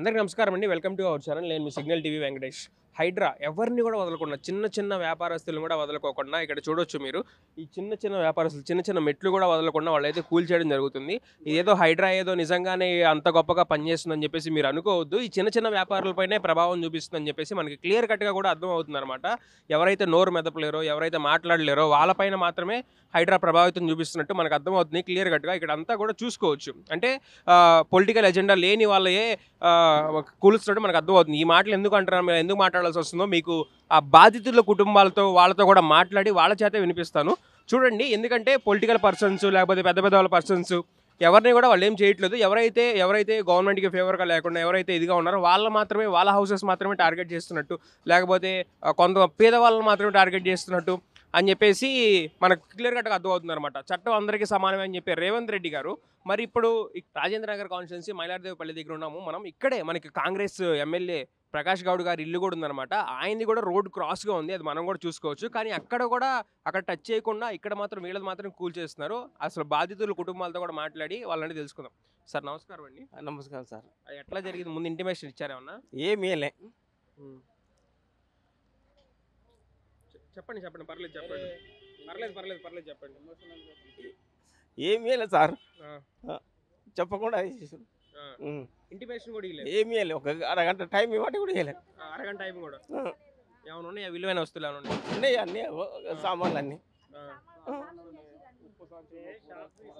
అందరికీ నమస్కారం అండి. Welcome to our channel. నేను మీ సిగ్నల్ టీవీ వెంకటేష్. హైడ్రా ఎవరిని కూడా వదలకుండా చిన్న వ్యాపారస్తులను కూడా వదలకోకుండా ఇక్కడ చూడొచ్చు మీరు. ఈ చిన్న వ్యాపారస్తులు చిన్న మెట్లు కూడా వదలకుండా వాళ్ళైతే కూల్చేయడం జరుగుతుంది. ఇదేదో హైడ్రా ఏదో నిజంగానే అంత గొప్పగా పనిచేస్తుందని చెప్పేసి మీరు అనుకోవద్దు. ఈ చిన్న వ్యాపారులపైనే ప్రభావం చూపిస్తుందని చెప్పేసి మనకి క్లియర్ కట్గా కూడా అర్థం అవుతుంది అనమాట. ఎవరైతే నోరు మెదపలేరో, ఎవరైతే మాట్లాడలేరో వాళ్ళపైన మాత్రమే హైడ్రా ప్రభావితం చూపిస్తున్నట్టు మనకు అర్థమవుతుంది క్లియర్ కట్గా. ఇక్కడ అంతా కూడా చూసుకోవచ్చు. అంటే పొలిటికల్ ఎజెండా లేని వాళ్ళే కూలుస్తున్నట్టు మనకు అర్థమవుతుంది. ఈ మాటలు ఎందుకు అంటున్నాను, మీరు ఎందుకు మాట్లాడాల్సి వస్తుందో మీకు ఆ బాధితుల కుటుంబాలతో వాళ్ళతో కూడా మాట్లాడి వాళ్ళ చేతే వినిపిస్తాను చూడండి. ఎందుకంటే పొలిటికల్ పర్సన్స్ లేకపోతే పెద్ద వాళ్ళ పర్సన్స్ ఎవరిని కూడా వాళ్ళు ఏం చేయట్లేదు. ఎవరైతే గవర్నమెంట్కి ఫేవర్గా లేకుండా ఎవరైతే ఇదిగా ఉన్నారో వాళ్ళ హౌసెస్ మాత్రమే టార్గెట్ చేస్తున్నట్టు, లేకపోతే కొంత పేదవాళ్ళని మాత్రమే టార్గెట్ చేస్తున్నట్టు అని చెప్పేసి మనకు క్లియర్ కట్గా అర్థమవుతుంది అనమాట. చట్టం అందరికీ సమానమే అని చెప్పి రేవంత్ రెడ్డి గారు మరి ఇప్పుడు రాజేంద్ర నగర్ కాన్స్టిట్యున్సీ మైలార్దేవిపల్లి దగ్గర ఉన్నాము మనం. ఇక్కడే మనకి కాంగ్రెస్ ఎమ్మెల్యే ప్రకాష్ గౌడ్ గారి ఇల్లు కూడా ఉందన్నమాట. ఆయనది కూడా రోడ్ క్రాస్గా ఉంది, అది మనం కూడా చూసుకోవచ్చు. కానీ అక్కడ టచ్ చేయకుండా ఇక్కడ మాత్రం వీళ్ళది మాత్రం కూల్ చేస్తున్నారు. అసలు బాధితుల కుటుంబాలతో కూడా మాట్లాడి వాళ్ళని తెలుసుకుందాం. సార్ నమస్కారం అండి. నమస్కారం సార్. ఎట్లా జరిగింది, ముందు ఇంటిమేషన్ ఇచ్చారేమన్నా? ఏమీ లే. చెప్పండి పర్లేదు చెప్పండి. ఏమీ లేదు సార్, చెప్పకుండా ఇంటిమేషన్ కూడా ఏమీ లేదు. ఒక అరగంట టైం ఇవ్వండి కూడా ఇవ్వలేదు. అరగంట టైం కూడా ఏమైనా ఉన్నాయా? విలువైన వస్తువులు ఏమైనా ఉన్నాయి? అన్నీ సామాన్లు అన్నీ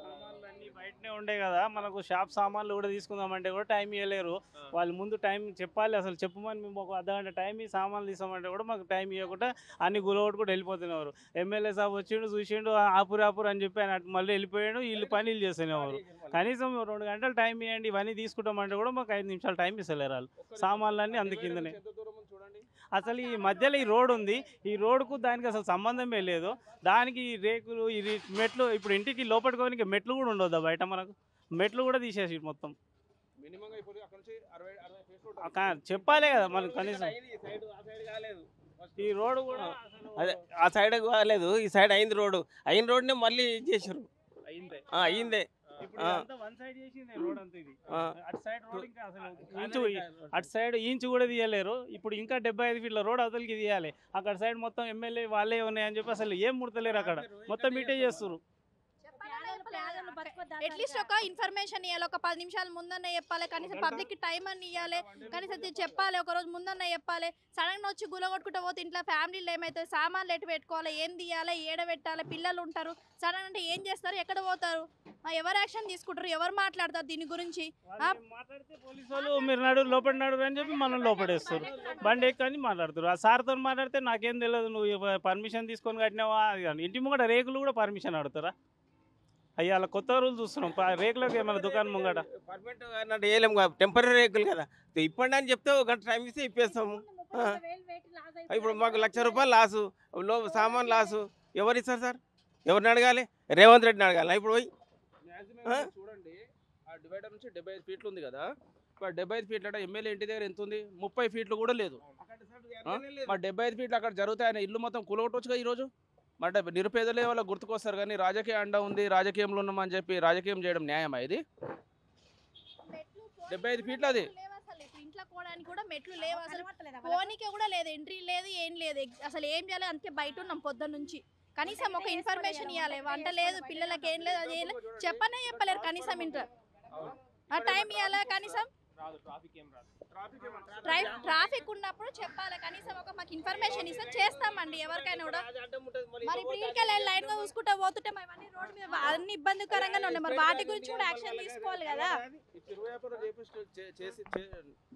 సామాన్లు అన్నీ బయటనే ఉండే కదా. మనకు షాప్ సామాన్లు కూడా తీసుకుందామంటే కూడా టైం ఇవ్వలేరు వాళ్ళు. ముందు టైం చెప్పాలి, అసలు చెప్పమని మేము ఒక అర్ధగంట టైం ఈ సామాన్లు తీసామంటే కూడా మాకు టైం ఇవ్వకుండా అన్ని గులగొట్టు కూడా వెళ్ళిపోతున్నారు. ఎమ్మెల్యే సాబ్ వచ్చిండు చూసిండు ఆపురు అని చెప్పి ఆయన మళ్ళీ వెళ్ళిపోయాడు. వీళ్ళు పనులు చేస్తున్నారు. కనీసం 2 గంటలు టైం ఇవ్వండి, ఇవన్నీ తీసుకుంటామంటే కూడా మాకు 5 నిమిషాలు టైం ఇస్తలేరు వాళ్ళు. సామాన్లు అన్నీ అందుకిందనే. అసలు ఈ మధ్యలో ఈ రోడ్ ఉంది, ఈ రోడ్కు దానికి అసలు సంబంధమే లేదు. దానికి ఈ రేకులు ఈ మెట్లు, ఇప్పుడు ఇంటికి లోపలికి మెట్లు కూడా ఉండొద్దా బయట? మనకు మెట్లు కూడా తీసేసి మొత్తం చెప్పాలే కదా మనకు. కనీసం ఈ రోడ్డు కూడా అదే ఆ సైడ్ కాలేదు, ఈ సైడ్ అయింది రోడ్డు. అయిన రోడ్నే మళ్ళీ చేసారు. అయిందే అటు సైడ్ ఇంచు కూడా తీయలేరు. ఇప్పుడు ఇంకా 75 ఫీట్ల రోడ్ అవతలకి తీయాలి. అక్కడ సైడ్ మొత్తం ఎమ్మెల్యే వాళ్ళే ఉన్నాయని చెప్పి అసలు ఏం ముడతలేరు. అక్కడ మొత్తం మీటే చేస్తారు. అట్లీస్ట్ ఒక ఇన్ఫర్మేషన్ ఇవ్వాలి, ఒక 10 నిమిషాల ముందన్న చెప్పాలి, కనీసం పబ్లిక్ కి టైం అని ఇవ్వాలి, కనీసం చెప్పాలి, ఒక రోజు ముందన్న చెప్పాలి. సడన్ గా వచ్చి గులగొట్టుకుంటూ పోతే ఇంట్లో ఫ్యామిలీలో ఏమవుతుంది, సామాన్లు ఎటు పెట్టుకోవాలి, ఏం తీయాలి, ఏడ పెట్టాలి, పిల్లలు ఉంటారు. సడన్ అంటే ఏం చేస్తారు, ఎక్కడ పోతారు, ఎవరు యాక్షన్ తీసుకుంటారు, ఎవరు మాట్లాడతారు దీని గురించి? మాట్లాడితే పోలీసు వాళ్ళు మీరు నడు లోపల నడు అని చెప్పి మనం లోపడేస్తారు. బండి ఎక్కని మాట్లాడుతారు. ఆ సార్తో మాట్లాడితే నాకేం తెలియదు, నువ్వు పర్మిషన్ తీసుకొని కట్టినావా? ఇంటి ముంగట రేకులు కూడా పర్మిషన్ అడుగుతారా? అయ్యా అలా కొత్త రూల్ చూస్తున్నాం. రేకులకి ఏమైనా దుకాణం ముంగట పర్మనెంట్ అన్నట్టు వేయలేము, టెంపరీ రేకులు కదా. ఇప్పండి అని చెప్తే ఒక గంట టైం ఇస్తే ఇప్పేస్తాము. ఇప్పుడు మాకు ₹1,00,000 లాసు, సామాన్ లాసు. ఎవరు ఇస్తారు సార్? ఎవరిని అడగాలి? రేవంత్ రెడ్డిని అడగాలి. ఇప్పుడు పోయి చూడండి, ఆ డివైడర్ నుంచి 75 ఫీట్లు ఉంది కదా. 75 ఫీట్లు అంటే ఎమ్మెల్యే ఇంటి దగ్గర ఎంత ఉంది? 30 ఫీట్లు కూడా లేదు. మరి 75 ఫీట్లు అక్కడ జరుగుతాయి. ఆయన ఇల్లు మొత్తం కూలగొట్టవచ్చుగా ఈరోజు. మరి నిరుపేదలే వాళ్ళకి గుర్తుకొస్తారు, కానీ రాజకీయ అండ ఉంది, రాజకీయంలో ఉన్నామని చెప్పి రాజకీయం చేయడం న్యాయమా ఇది? 75 ఫీట్లు అది. ఇంట్లో పోవడానికి కూడా మెట్లు లేవు, అసలు పోనీకే కూడా లేదు, ఎంట్రీ లేదు, ఏం లేదు. అసలు ఏం చేయాలి, అందుకే బయట ఉన్నాం పొద్దున్న నుంచి. కనీసం ఒక ఇన్ఫర్మేషన్ ఇవ్వాలి. వంట లేదు, పిల్లలకి ఏం లేదు, అది చెప్పలేరు. కనీసం ఇంటర్ టైం ఇవ్వాలి. కనీసం ట్రాఫిక్ ఉన్నప్పుడు చెప్పాలి. కనీసం ఒక మాకు ఇన్ఫర్మేషన్ ఇస్తే చేస్తామండి ఎవరికైనా కూడా. మరి ఇప్పుడు ఇంటికి లైన్ గా చూసుకుంటూ పోతుంటే అవన్నీ రోడ్డు మీద అన్ని ఇబ్బందికరంగానే ఉన్నాయి. మరి వాటి గురించి కూడా యాక్షన్ తీసుకోవాలి కదా.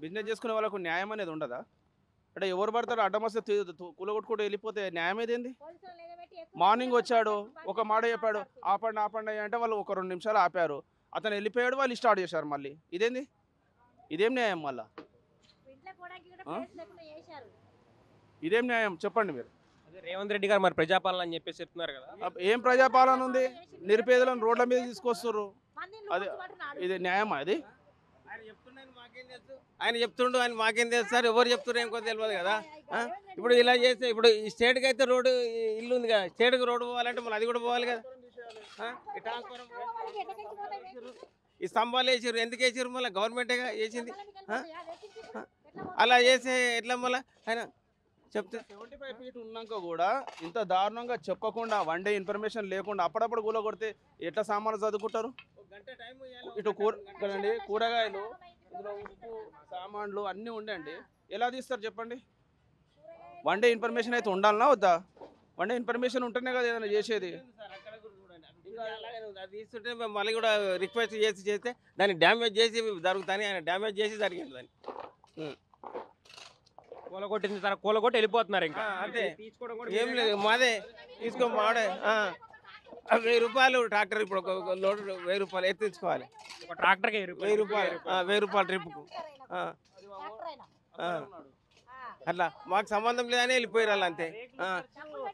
బిజినెస్ చేసుకునే వాళ్ళకు న్యాయం అనేది ఉండదా? అంటే ఎవరు పడతారు అడ్డమస్తే కూలగొట్టుకుంటూ వెళ్ళిపోతే న్యాయం ఏదేంది? మార్నింగ్ వచ్చాడు, ఒక మాట చెప్పాడు, ఆపండి అంటే వాళ్ళు ఒక 2 నిమిషాలు ఆపారు, అతను వెళ్ళిపోయాడు, వాళ్ళు స్టార్ట్ చేశారు మళ్ళీ. ఇదేంది? ఇదేం న్యాయం? మళ్ళా ఇదేం న్యాయం చెప్పండి మీరు. రేవంత్ రెడ్డి గారు మరి ప్రజాపాలన అని చెప్పేసి చెప్తున్నారు కదా. ఏం ప్రజాపాలన ఉంది? నిరుపేదలను రోడ్ల మీద తీసుకొస్తారు. అది ఇది న్యాయమా? అది ఆయన చెప్తుండు, ఆయన మాకేం తెలుసు సార్? ఎవరు చెప్తున్నారు ఏం కొంత తెలియదు కదా. ఇప్పుడు ఇలా చేస్తే ఇప్పుడు ఈ స్టేట్కి అయితే రోడ్డు ఇల్లు ఉంది కదా, స్టేట్కి రోడ్డు పోవాలంటే మళ్ళీ అది కూడా పోవాలి కదా. ఈ స్తంభాలు వేసారు, ఎందుకు వేసారు? మళ్ళీ గవర్నమెంటేగా వేసింది. అలా చేస్తే ఎట్లా మళ్ళీ ఆయన చెప్తే 75 ఫీట్ ఉన్నాక కూడా ఇంత దారుణంగా చెప్పకుండా వన్ డే ఇన్ఫర్మేషన్ లేకుండా అప్పుడప్పుడు కూల కొడితే ఎట్లా సామాన్లు చదువుకుంటారు? ఇటు కదండి కూరగాయలు, ఇందులో ఉప్పు, సామాన్లు అన్నీ ఉండండి, ఎలా తీస్తారు చెప్పండి? వన్ డే ఇన్ఫర్మేషన్ అయితే ఉండాలనా వద్దా? వన్ డే ఇన్ఫర్మేషన్ ఉంటేనే కదా ఏదైనా చేసేది. అది తీస్తుంటే మేము మళ్ళీ కూడా రిక్వెస్ట్ చేస్తే దాన్ని డ్యామేజ్ చేసి జరుగుతాని ఆయన డ్యామేజ్ చేసి జరిగింది దాన్ని. కూలగొట్టిన తర్వాత కూలగొట్టి వెళ్ళిపోతున్నారు ఇంకా. అంతే, తీసుకోవడం కూడా ఏం లేదు, మాదే తీసుకో మాడే. 1000 రూపాయలు ట్రాక్టర్, ఇప్పుడు ఒక లోడ్ 1000 రూపాయలు ఎత్తించుకోవాలి. ఒక ట్రాక్టర్కి 1000 రూపాయలు, 1000 రూపాయలు ట్రిప్కు. అట్లా మాకు సంబంధం లేదని వెళ్ళిపోయారు వాళ్ళు అంతే.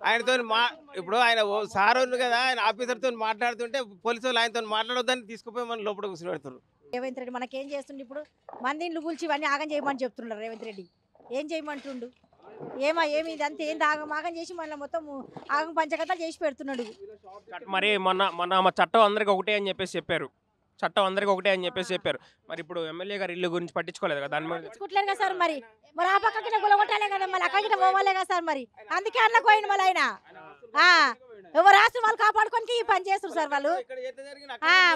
ఆయనతో ఇప్పుడు ఆయన సార్ ఉంది కదా, ఆయన ఆఫీసర్తో మాట్లాడుతుంటే పోలీసు వాళ్ళు ఆయనతో మాట్లాడొద్దని తీసుకుపోయి మనం లోపల కూర్చొని పెడతారు. రేవంత్ రెడ్డి మనకేం చేస్తుండే? ఇప్పుడు మంది ఇండ్లు కూల్చి ఇవన్నీ ఆగం చేయమని చెప్తున్నారు. రేవంత్ రెడ్డి ఏం చేయమంటుండు? ఏమి ఇదంతా ఏంది ఆగం చేసి మళ్ళీ మొత్తం ఆగం పంచకథలు చేసి పెడుతున్నాడు. మరి మొన్న చట్టం అందరికి ఒకటే అని చెప్పేసి చెప్పారు. చట్టం అందరికి ఒకటే అని చెప్పేసి చెప్పారు. మరి ఇప్పుడు ఎమ్మెల్యే గారు ఇల్లు గురించి పట్టించుకోలేదు కదా, దాని మీద తెచ్చుకుంటలేరు కదా సార్. మరి ఆ పక్కకి గులగొట్టాలే కదా, మళ్ళీ అక్కడికి పోవాలే కదా సార్. మరి అందుకే అన్న పోయింది మళ్ళీ ఆయన. ఎవరు రాష్ట్రం వాళ్ళు కాపాడుకొని ఈ పని చేస్తారు సార్ వాళ్ళు.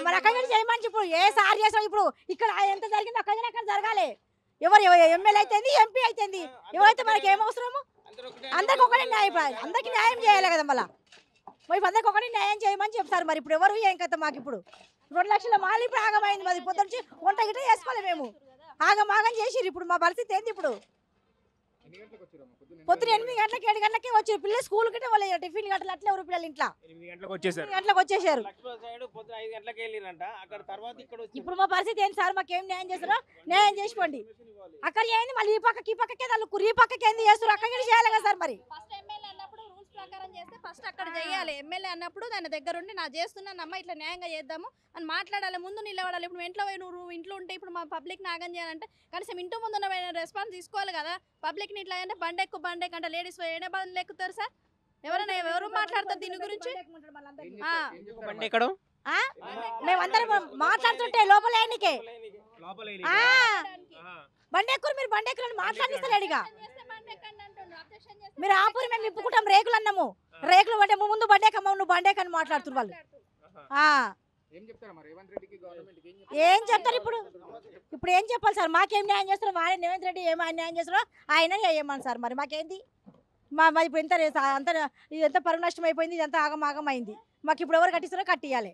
మరి అక్కడ చేయమని ఇప్పుడు ఏ సార్ చేసాం? ఇప్పుడు ఇక్కడ ఎంత జరిగిందో అక్కడ జరగాలి. ఎవరు ఎమ్మెల్యే అయితేంది, ఎంపీ అయితేంది, ఎవరైతే మనకి ఏం అవసరము? అందరికి ఒకటే న్యాయం, అందరికి న్యాయం చేయాలి కదా. మళ్ళీ అందరికి ఒకటే న్యాయం చేయమని చెప్తారు. మరి ఇప్పుడు ఎవరు ఏం కదా? మాకు ఇప్పుడు 2 లక్షల మాలు ఇప్పుడు ఆగమైంది. మరి పొద్దున్న వంట గిట్ట చేసుకోవాలి మేము. ఆగం చేసిరు. ఇప్పుడు మా పరిస్థితి ఏంది? ఇప్పుడు పొద్దున 8 గంటలకి 7 గంటలకి వచ్చారు పిల్లలు స్కూల్ గిట్ట, వాళ్ళు టిఫిన్ గంటలు అట్లే ఎవరు పిల్లలు ఇంట్లో 8 గంటలకు వచ్చేసారు. 8 గంటలకు వచ్చేసారు. పొద్దున 5 గంటలకు వెళ్ళిరంట, అక్కడ తర్వాత ఇక్కడ ఇప్పుడు మా పరిస్థితి ఏంటి సార్? మాకేం న్యాయం చేస్తారో న్యాయం చేసుకోండి. అక్కడ ఏంది మళ్ళీ ఈ పక్కకే తల్లుకురు, ఈ పక్కకి ఏంది చేస్తారు? అక్కడ చేయాలి కదా సార్. మరి ఫస్ట్ ఎమ్మెల్యే అన్నప్పుడు రూల్స్ ప్రకారం చేస్తే ఫస్ట్ అక్కడ చేయాలి. ఎమ్మెల్యే అన్నప్పుడు దాని దగ్గర ఉండి నా చేస్తున్నాను అమ్మ ఇట్లా న్యాయంగా చేద్దాము అని మాట్లాడాలి, ముందు నిలబడాలి. ఇప్పుడు ఇంట్లో నువ్వు ఇంట్లో ఉంటే ఇప్పుడు మా పబ్లిక్ నాగం చేయాలంటే కనీసం ఇంటి ముందు రెస్పాన్స్ తీసుకోవాలి కదా. పబ్లిక్ని ఇట్లా అంటే బండెక్కు అంటే లేడీస్ ఏడే బండ్లు ఎక్కుతారు సార్? ఎవరైనా ఎవరు మాట్లాడతారు దీని గురించి? బండి ఎక్కడం మేమందరం మాట్లాడుతుంటే లోపల బండి ఎక్కువ, మీరు బండి ఎక్కువ మాట్లాడిస్తలేడుగా. మీరు ఆపురి, మేము ఇప్పుకుంటాం రేకులు అన్నాము. రేకులు అంటే ముందు బండేకమ్మ, నువ్వు బండేకని మాట్లాడుతున్నారు వాళ్ళు. ఏం చెప్తారు ఇప్పుడు? ఇప్పుడు ఏం చెప్పాలి సార్? మాకేం న్యాయం చేస్తారో ఆయన రేవంత్ రెడ్డి ఏం న్యాయం చేస్తారో ఆయన చేయమని సార్. మరి మాకేంది? ఇప్పుడు ఎంత పరువు నష్టం అయిపోయింది, ఇదంతా ఆగం అయింది. మాకు ఇప్పుడు ఎవరు కట్టిస్తారో కట్టియాలి.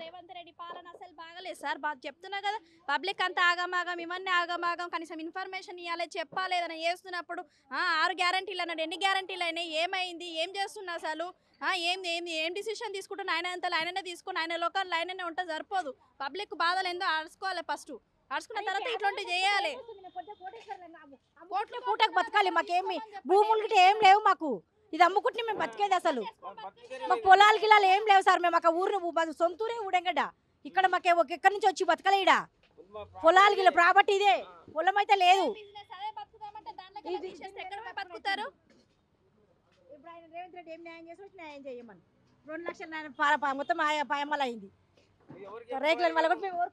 రేవంత్ రెడ్డి పాలన అసలు బాగలేదు సార్. బాగా చెప్తున్నా కదా, పబ్లిక్ అంతా ఆగమాగం, ఇవన్నీ ఆగమాగం. కనీసం ఇన్ఫర్మేషన్ ఇవ్వాలి, చెప్పాలి. ఏదైనా చేస్తున్నప్పుడు 6 గ్యారంటీలు అన్నాడు, ఎన్ని గ్యారంటీలు అయినాయి, ఏమైంది, ఏం చేస్తున్నా అసలు? ఏం డిసిషన్ తీసుకుంటున్నా ఆయన అంతా ఆయననే తీసుకుని ఆయన లోకాలు ఆయననే ఉంటే సరిపోదు. పబ్లిక్ బాధలు ఏందో ఆడుకోవాలి. ఫస్ట్ ఆడుకున్న తర్వాత ఇట్లాంటివి చేయాలి. కోట్లు పూటకు బతకాలి. మాకేమి భూములు గిట్ట ఏం లేవు. మాకు ఇది అమ్ముకుంటే మేము బతికేది. అసలు మాకు పొలాలు గిలాలు ఏం లేవు సార్. మేము ఒక ఊరు సొంతూరే ఊడెంగడ్డ. ఇక్కడ మాకు ఎక్కడి నుంచి వచ్చి బతకలే. ఇడ పొలాలు గిల ప్రాపర్టీ ఇదే, పొలం అయితే లేదు. ఇప్పుడు ఆయన రేవంత్ రెడ్డి ఏం న్యాయం చేసి న్యాయం చేయమని 2 లక్షల మొత్తం పాయమ్మలు అయింది.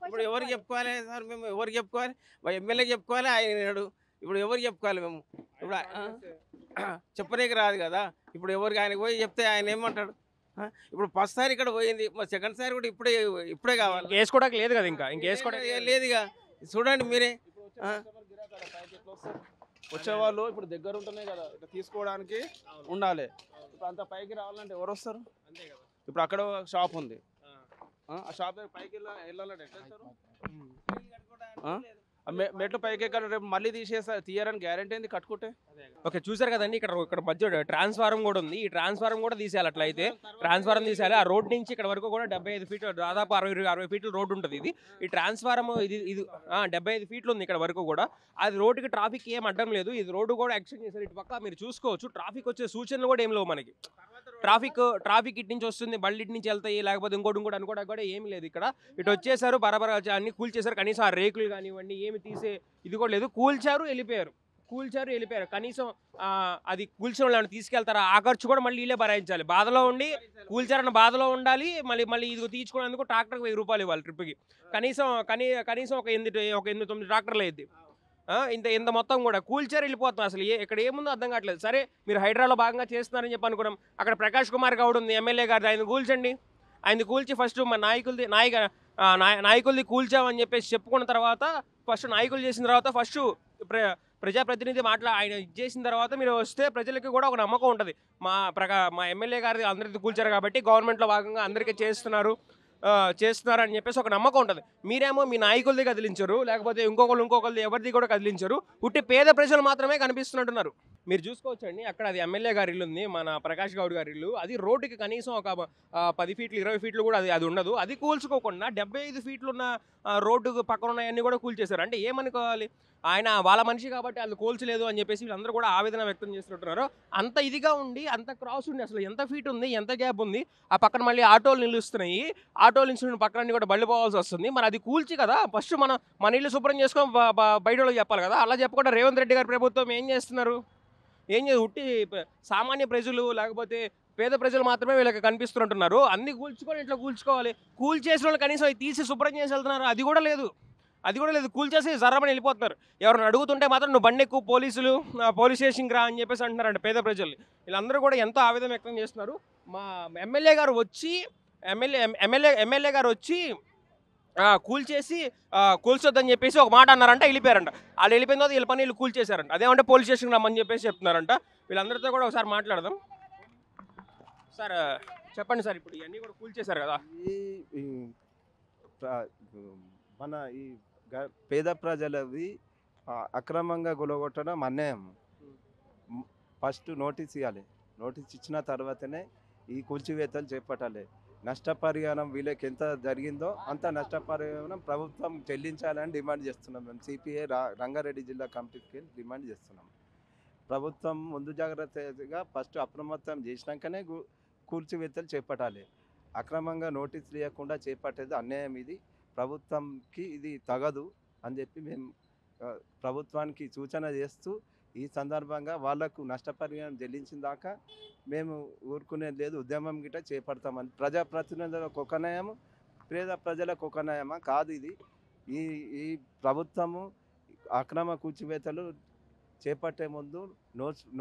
ఇప్పుడు ఎవరికి చెప్పుకోవాలి సార్? మేము ఎవరికి చెప్పుకోవాలి? మా ఎమ్మెల్యేకి చెప్పుకోవాలి, ఆయన ఇప్పుడు ఎవరికి చెప్పుకోవాలి? మేము ఇప్పుడు చెప్పనీకి రాదు కదా. ఇప్పుడు ఎవరికి ఆయనకు పోయి చెప్తే ఆయన ఏమంటాడు? ఇప్పుడు ఫస్ట్ సారి ఇక్కడ పోయింది, మా సెకండ్ సారి కూడా ఇప్పుడే కావాలి. వేసుకోవడానికి లేదు కదా, ఇంకా వేసుకోవడానికి లేదు ఇక. చూడండి మీరే. వచ్చేవాళ్ళు ఇప్పుడు దగ్గర ఉంటున్నాయి కదా, ఇట్లా తీసుకోవడానికి ఉండాలి. ఇప్పుడు అంత పైకి రావాలంటే ఎవరు వస్తారు? ఇప్పుడు అక్కడ షాప్ ఉంది, ఆ షాప్ దగ్గర పైకి వెళ్ళాలంటే ఎట్లా వెళ్తారు? మెట్లు పైకి ఎక్కడ రేపు మళ్ళీ తీయరని గ్యారెంటీ ఏంది కట్టుకుంటే? ఓకే, చూసారు కదండి, ఇక్కడ మధ్య ట్రాన్స్ఫారం కూడా ఉంది. ఈ ట్రాన్స్ఫారం కూడా తీసేయాలి. అట్లయితే ట్రాన్స్ఫారం తీసేయాలి. ఆ రోడ్ నుంచి ఇక్కడ వరకు కూడా 75 ఫీట్లు, దాదాపు 60 ఫీట్లు రోడ్డు ఉంటుంది. ఈ ట్రాన్స్ఫారం ఇది 75 ఫీట్లు ఉంది ఇక్కడ వరకు కూడా. అది రోడ్డుకి ట్రాఫిక్ ఏం అడ్డం లేదు. ఇది రోడ్డు కూడా ఎక్స్టెండ్ చేశారు. ఇటు పక్క మీరు చూసుకోవచ్చు, ట్రాఫిక్ వచ్చే సూచనలు కూడా ఏం లేవు మనకి. ట్రాఫిక్ ఇటు నుంచి వస్తుంది, బళ్ళు ఇటు నుంచి వెళ్తాయి, లేకపోతే ఇంకోటి అనుకోవడానికి కూడా ఏమి లేదు. ఇక్కడ ఇటు వచ్చేసారు, బరాబర్ అన్ని కూల్చేశారు. కనీసం ఆ రేకులు కానివ్వండి ఏమి తీసే ఇది కూడా లేదు. కూల్చారు, వెళ్ళిపోయారు. కూల్చారు వెళ్ళిపోయారు. కనీసం అది కూల్చిన వాళ్ళని తీసుకెళ్తారా, ఆ ఖర్చు కూడా మళ్ళీ వీళ్ళే భరాయించాలి. బాధలో ఉండి కూల్చారన్న బాధలో ఉండాలి, మళ్ళీ మళ్ళీ ఇది తీర్చుకునేందుకు ట్రాక్టర్కి 1000 రూపాయలు ఇవ్వాలి ట్రిప్కి. కనీసం ఒక 8-9 ట్రాక్టర్లు అయ్యింది. ఇంత మొత్తం కూడా కూల్చారు వెళ్ళిపోతాం. అసలు ఇక్కడ ఏముందో అర్థం కావట్లేదు. సరే మీరు హైడ్రాలో భాగంగా చేస్తున్నారని చెప్పి అనుకున్నాం. అక్కడ ప్రకాష్ కుమార్ గౌడ్ ఉంది ఎమ్మెల్యే గారిది, ఆయన కూల్చండి. ఆయన కూల్చి ఫస్ట్ మా నాయకులది కూల్చామని చెప్పేసి చెప్పుకున్న తర్వాత, ఫస్ట్ నాయకులు చేసిన తర్వాత ఫస్ట్ ప్రజాప్రతినిధి ఆయన ఇది చేసిన తర్వాత మీరు వస్తే ప్రజలకి కూడా ఒక నమ్మకం ఉంటుంది. మా ఎమ్మెల్యే గారిది అందరిది కూల్చారు కాబట్టి గవర్నమెంట్లో భాగంగా అందరికీ చేస్తున్నారు అని చెప్పేసి ఒక నమ్మకం ఉంటుంది. మీరేమో మీ నాయకులది కదిలించరు, లేకపోతే ఇంకొకరిది ఎవరిది కూడా కదిలించరు. ఉట్టి పేద ప్రజలు మాత్రమే కనిపిస్తున్నట్టున్నారు. మీరు చూసుకోవచ్చండి, అక్కడ అది ఎమ్మెల్యే గారి ఇల్లు ఉంది, మన ప్రకాష్ గౌడ్ గారి ఇల్లు. అది రోడ్డుకి కనీసం ఒక 10 ఫీట్లు 20 ఫీట్లు కూడా అది ఉండదు. అది కూల్చుకోకుండా 75 ఫీట్లు ఉన్న రోడ్డు పక్కన ఉన్నాయన్నీ కూడా కూల్చేశారు. అంటే ఏమనుకోవాలి, ఆయన వాళ్ళ మనిషి కాబట్టి వాళ్ళు కూల్చలేదు అని చెప్పేసి వీళ్ళందరూ కూడా ఆవేదన వ్యక్తం చేస్తుంటున్నారు. అంత ఇదిగా ఉండి, అంత క్రాస్ ఉండి, అసలు ఎంత ఫీట్ ఉంది, ఎంత గ్యాప్ ఉంది, ఆ పక్కన మళ్ళీ ఆటోలు నిలుస్తున్నాయి. ఆటోలు నిలుస్తున్న పక్కన కూడా బళ్ళు పోవాల్సి వస్తుంది. మరి అది కూల్చి కదా ఫస్ట్ మన ఇల్లు శుభ్రం చేసుకొని బయట వాళ్ళకి చెప్పాలి కదా. అలా చెప్పకుండా రేవంత్ రెడ్డి గారి ప్రభుత్వం ఏం చేస్తున్నారు, ఉట్టి సామాన్య ప్రజలు లేకపోతే పేద ప్రజలు మాత్రమే వీళ్ళకి కనిపిస్తుంటున్నారు. అన్ని కూల్చుకొని ఇట్లా కూల్చుకోవాలి. కూల్చేసిన వాళ్ళు కనీసం అవి తీసి శుభ్రం చేసి వెళ్తున్నారు. అది కూడా లేదు. కూల్చేసి జర్రమని వెళ్ళిపోతున్నారు. ఎవరిని అడుగుతుంటే మాత్రం నువ్వు బండి ఎక్కువ పోలీస్ స్టేషన్కి రా అని చెప్పేసి అంటున్నారంట పేద ప్రజలు. వీళ్ళందరూ కూడా ఎంతో ఆవేదన వ్యక్తం చేస్తున్నారు. మా ఎమ్మెల్యే గారు వచ్చి కూల్చేసి కూల్చొద్దని చెప్పేసి ఒక మాట అన్నారంట, వెళ్ళిపోయారంట. వాళ్ళు వెళ్ళిపోయిన తర్వాత వీళ్ళ పని వీళ్ళు కూల్చేశారంట. అదేమంటే పోలీస్ స్టేషన్కి రమ్మని చెప్పేసి చెప్తున్నారంట. వీళ్ళందరితో కూడా ఒకసారి మాట్లాడదాం. సార్ చెప్పండి సార్, ఇప్పుడు ఇవన్నీ కూడా కూల్చేశారు కదా, మన ఈ పేద ప్రజలవి అక్రమంగా గులగొట్టడం అన్యాయం. ఫస్ట్ నోటీస్ ఇవ్వాలి. నోటీస్ ఇచ్చిన తర్వాతనే ఈ కూల్చివేతలు చేపట్టాలి. నష్టపరిహారం వీళ్ళకి ఎంత జరిగిందో అంత నష్టపరిహారం ప్రభుత్వం చెల్లించాలని డిమాండ్ చేస్తున్నాం. మేము సిపిఐ రంగారెడ్డి జిల్లా కమిటీకి డిమాండ్ చేస్తున్నాం. ప్రభుత్వం ముందు జాగ్రత్తగా ఫస్ట్ అప్రమత్తం చేసినాకనే కూల్చివేతలు చేపట్టాలి. అక్రమంగా నోటీస్ లేకుండా చేపట్టేది అన్యాయం. ఇది ప్రభుత్వంకి ఇది తగదు అని చెప్పి మేము ప్రభుత్వానికి సూచన చేస్తూ ఈ సందర్భంగా వాళ్లకు నష్టపరిహారం చెల్లించిన దాకా మేము ఊరుకునేది లేదు, ఉద్యమం గిట్ట చేపడతామని. ప్రజాప్రతినిధులకు ఒక న్యాయం, పేద ప్రజలకు ఒక న్యాయమా కాదు ఇది. ఈ ప్రభుత్వము అక్రమ కూల్చివేతలు చేపట్టే ముందు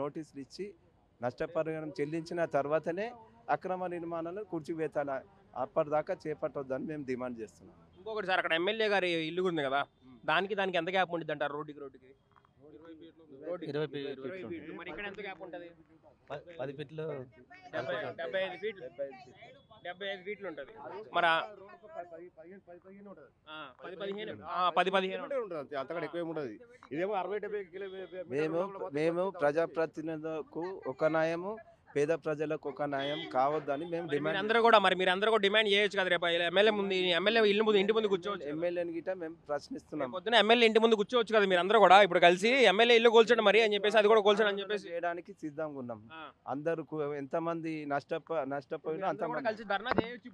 నోటీసులు ఇచ్చి నష్టపరిహారం చెల్లించిన తర్వాతనే అక్రమ నిర్మాణాలు కూల్చివేతలు అప్పటిదాకా చేపట్టొద్దని మేము డిమాండ్ చేస్తున్నాం. ఇంకొకటి సార్, అక్కడ ఎమ్మెల్యే గారి ఇల్లు ఉంది కదా, దానికి ఎంత గ్యాప్ ఉంటుంది అంటారు? రోడ్డుకి 20 ఫీట్లు. మరి ఇక్కడ ఎంత గ్యాప్ ఉంటుంది? 10 ఫీట్లు 75 ఫీట్లు 75 ఫీట్లు ఉంటుంది. మరి 10-15 ఉంటుంది, అంతకంటే ఎక్కువ ఉంటుంది. ఇదేమో 60-70 మేము ప్రజాప్రతినిధులకు ఒక న్యాయము, పేద ప్రజలకు ఒక న్యాయం కావద్దని మేము డిమాండ్. మీరందరూ కూడా డిమాండ్ చేయొచ్చు కదా. రేపు ఎమ్మెల్యే ఇంటి ముందు కూర్చోవచ్చు. ఎమ్మెల్యేని గిట్ట మేము ప్రశ్నిస్తున్నాం. పొద్దున ఎమ్మెల్యే ఇంటి ముందు కూర్చోవచ్చు కదా. మీరు అందరూ కూడా ఇప్పుడు కలిసి ఎమ్మెల్యే ఇల్లు కూల్చండి మరి అని చెప్పేసి, అది కూడా కూల్చండి అని చెప్పేసి చేయడానికి సిద్ధంగా ఉన్నాం. అందరూ ఎంతమంది నష్టపోయినా అంతమంది కలిసి ధర్నా చేయొచ్చు.